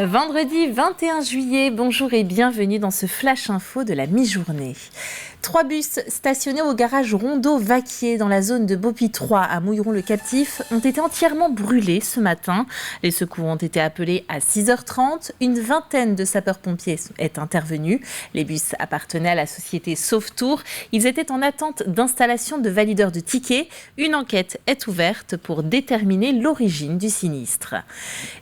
Vendredi 21 juillet, bonjour et bienvenue dans ce Flash Info de la mi-journée. 3 bus stationnés au garage Rondeau-Vaquier dans la zone de Beaupuy 3 à Mouilleron-le-Captif ont été entièrement brûlés ce matin. Les secours ont été appelés à 6h30. Une vingtaine de sapeurs-pompiers est intervenue. Les bus appartenaient à la société Sauvetour. Ils étaient en attente d'installation de valideurs de tickets. Une enquête est ouverte pour déterminer l'origine du sinistre.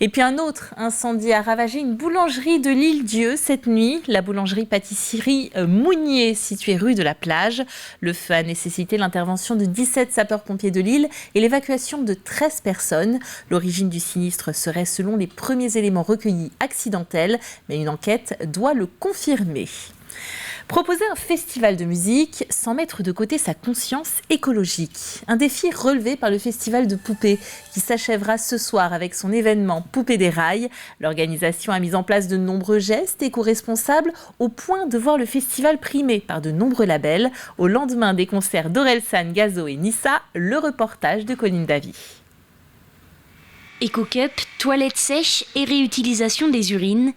Et puis un autre incendie a ravagé une boulangerie de l'Île-Dieu cette nuit. La boulangerie-pâtisserie Mounier, située rue de la Plage. Le feu a nécessité l'intervention de 17 sapeurs-pompiers de Lille et l'évacuation de 13 personnes. L'origine du sinistre serait, selon les premiers éléments recueillis, accidentelle, mais une enquête doit le confirmer. Proposer un festival de musique sans mettre de côté sa conscience écologique. Un défi relevé par le festival de Poupée qui s'achèvera ce soir avec son événement Poupée des rails. L'organisation a mis en place de nombreux gestes éco-responsables au point de voir le festival primé par de nombreux labels. Au lendemain des concerts d'Orelsan, Gazo et Nissa, le reportage de Colline Davy. Éco-cup, toilettes sèches et réutilisation des urines,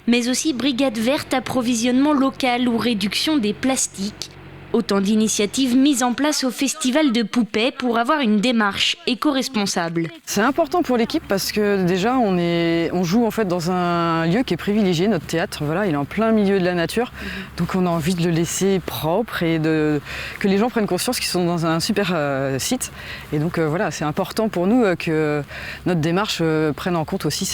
mais aussi brigade verte, approvisionnement local ou réduction des plastiques. Autant d'initiatives mises en place au Festival de Poupée pour avoir une démarche éco-responsable. C'est important pour l'équipe parce que déjà on joue en fait dans un lieu qui est privilégié, notre théâtre, voilà, il est en plein milieu de la nature. Donc on a envie de le laisser propre et que les gens prennent conscience qu'ils sont dans un super site. Et donc voilà, c'est important pour nous que notre démarche prenne en compte aussi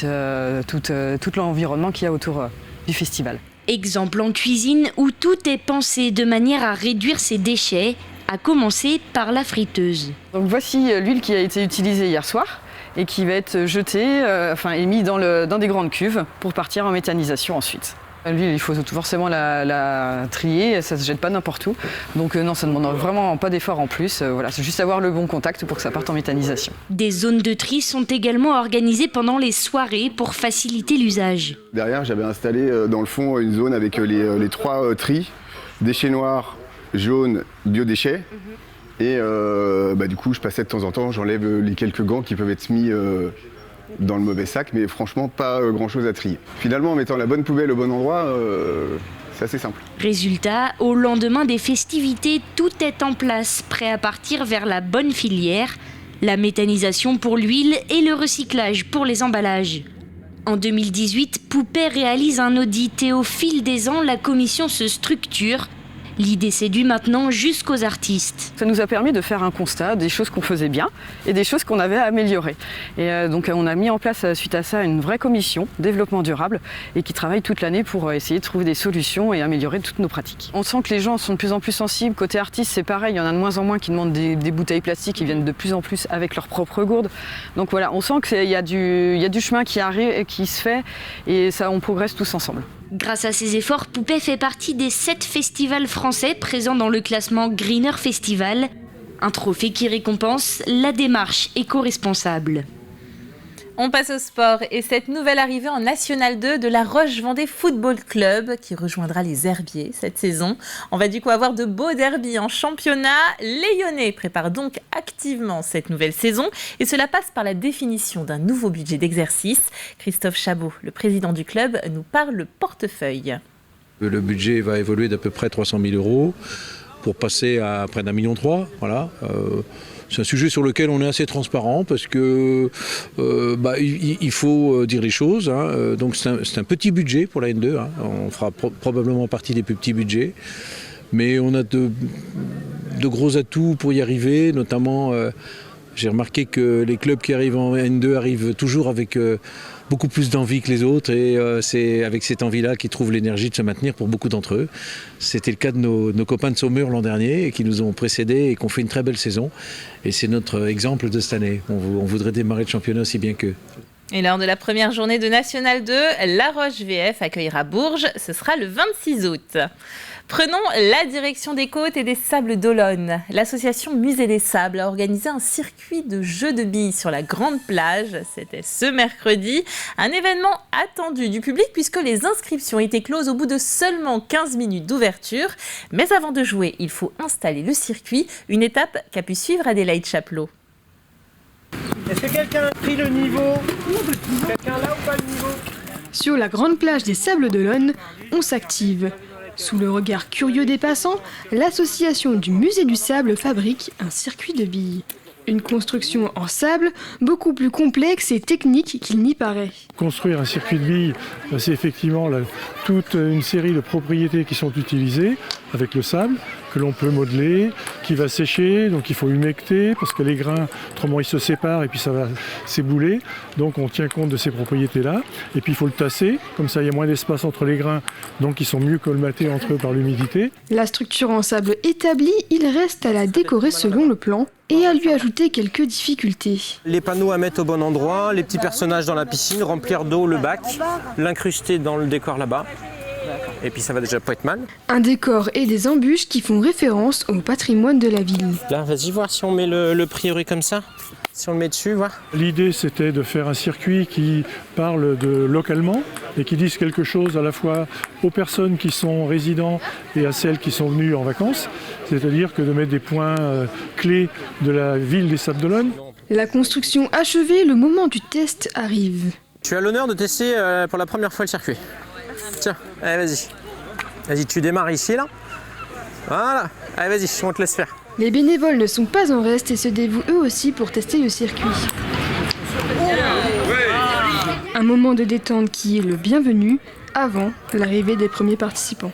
tout l'environnement qu'il y a autour du festival. Exemple en cuisine où tout est pensé de manière à réduire ses déchets, à commencer par la friteuse. Donc voici l'huile qui a été utilisée hier soir et qui va être jetée, et mise dans des grandes cuves pour partir en méthanisation ensuite. L'huile, il faut forcément la trier, ça ne se jette pas n'importe où. Donc non, ça ne demande vraiment pas d'effort en plus. Voilà, c'est juste avoir le bon contact pour que ça parte en méthanisation. Des zones de tri sont également organisées pendant les soirées pour faciliter l'usage. Derrière, j'avais installé dans le fond une zone avec les 3 tris, déchets noirs, jaunes, biodéchets. Et du coup, je passais de temps en temps, j'enlève les quelques gants qui peuvent être mis dans le mauvais sac, mais franchement pas grand-chose à trier. Finalement, en mettant la bonne poubelle au bon endroit, c'est assez simple. Résultat, au lendemain des festivités, tout est en place, prêt à partir vers la bonne filière, la méthanisation pour l'huile et le recyclage pour les emballages. En 2018, Poupée réalise un audit et au fil des ans, la commission se structure. L'idée séduit maintenant jusqu'aux artistes. Ça nous a permis de faire un constat des choses qu'on faisait bien et des choses qu'on avait à améliorer. Et donc on a mis en place suite à ça une vraie commission développement durable et qui travaille toute l'année pour essayer de trouver des solutions et améliorer toutes nos pratiques. On sent que les gens sont de plus en plus sensibles. Côté artistes, c'est pareil, il y en a de moins en moins qui demandent des bouteilles plastiques, qui viennent de plus en plus avec leurs propres gourdes. Donc voilà, on sent qu'il y a du chemin qui arrive, qui se fait et ça, on progresse tous ensemble. Grâce à ses efforts, Poupée fait partie des 7 festivals français présents dans le classement Greener Festival, un trophée qui récompense la démarche éco-responsable. On passe au sport et cette nouvelle arrivée en National 2 de la Roche-Vendée Football Club qui rejoindra les Herbiers cette saison. On va du coup avoir de beaux derbys en championnat. Les Lyonnais préparent donc activement cette nouvelle saison et cela passe par la définition d'un nouveau budget d'exercice. Christophe Chabot, le président du club, nous parle portefeuille. Le budget va évoluer d'à peu près 300 000 € pour passer à près d'1,3 million. Voilà. C'est un sujet sur lequel on est assez transparent parce que il faut dire les choses. Donc c'est un petit budget pour la N2. On fera probablement partie des plus petits budgets. Mais on a de gros atouts pour y arriver. Notamment, j'ai remarqué que les clubs qui arrivent en N2 arrivent toujours avec beaucoup plus d'envie que les autres et c'est avec cette envie-là qu'ils trouvent l'énergie de se maintenir pour beaucoup d'entre eux. C'était le cas de nos copains de Saumur l'an dernier et qui nous ont précédés et qui ont fait une très belle saison. Et c'est notre exemple de cette année. On voudrait démarrer le championnat aussi bien qu'eux. Et lors de la première journée de National 2, La Roche VF accueillera Bourges. Ce sera le 26 août. Prenons la direction des côtes et des Sables d'Olonne. L'association Musée des Sables a organisé un circuit de jeux de billes sur la grande plage. C'était ce mercredi. Un événement attendu du public puisque les inscriptions étaient closes au bout de seulement 15 minutes d'ouverture. Mais avant de jouer, il faut installer le circuit, une étape qu'a pu suivre Adélaïde Chapelot. Est-ce que quelqu'un a pris le niveau? Quelqu'un là ou pas le niveau? Sur la grande plage des Sables d'Olonne, on s'active. Sous le regard curieux des passants, l'association du Musée du Sable fabrique un circuit de billes. Une construction en sable beaucoup plus complexe et technique qu'il n'y paraît. Construire un circuit de billes, c'est effectivement toute une série de propriétés qui sont utilisées avec le sable, que l'on peut modeler, qui va sécher, donc il faut humecter parce que les grains, autrement ils se séparent et puis ça va s'ébouler. Donc on tient compte de ces propriétés-là. Et puis il faut le tasser, comme ça il y a moins d'espace entre les grains, donc ils sont mieux colmatés entre eux par l'humidité. La structure en sable établie, il reste à la décorer selon le plan et à lui ajouter quelques difficultés. Les panneaux à mettre au bon endroit, les petits personnages dans la piscine, remplir d'eau le bac, l'incruster dans le décor là-bas. Et puis ça va déjà pas être mal. Un décor et des embûches qui font référence au patrimoine de la ville. Là, vas-y voir si on met le priori comme ça. Si on le met dessus, voir. L'idée, c'était de faire un circuit qui parle de localement et qui dise quelque chose à la fois aux personnes qui sont résidents et à celles qui sont venues en vacances. C'est-à-dire que de mettre des points clés de la ville des Sables d'Olonne. La construction achevée, le moment du test arrive. Tu as l'honneur de tester pour la première fois le circuit. Tiens, allez, vas-y. Vas-y, tu démarres ici, là. Voilà. Allez, vas-y, on te laisse faire. Les bénévoles ne sont pas en reste et se dévouent eux aussi pour tester le circuit. Un moment de détente qui est le bienvenu avant l'arrivée des premiers participants.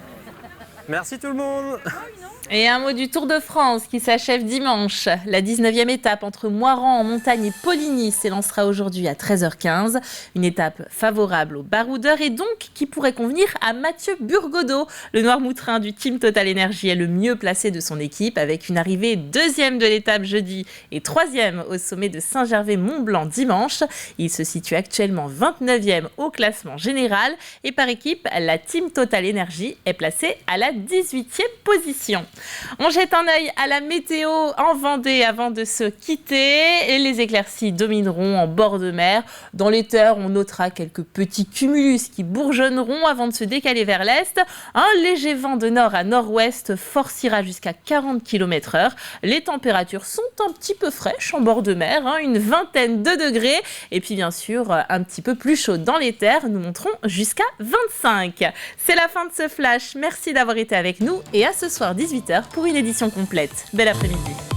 Merci tout le monde. Et un mot du Tour de France qui s'achève dimanche. La 19e étape entre Moirans en montagne et Poligny s'élancera aujourd'hui à 13h15. Une étape favorable aux baroudeurs et donc qui pourrait convenir à Mathieu Burgodeau. Le Noirmoutrin du Team Total Energy est le mieux placé de son équipe avec une arrivée 2e de l'étape jeudi et 3e au sommet de Saint-Gervais-Mont-Blanc dimanche. Il se situe actuellement 29e au classement général et par équipe, la Team Total Energy est placée à la 18e position. On jette un œil à la météo en Vendée avant de se quitter et les éclaircies domineront en bord de mer. Dans les terres, on notera quelques petits cumulus qui bourgeonneront avant de se décaler vers l'est. Un léger vent de nord à nord-ouest forcira jusqu'à 40 km/h. Les températures sont un petit peu fraîches en bord de mer, une vingtaine de degrés. Et puis bien sûr, un petit peu plus chaud dans les terres, nous monterons jusqu'à 25. C'est la fin de ce flash. Merci d'avoir été avec nous et à ce soir 18h pour une édition complète. Bel après-midi.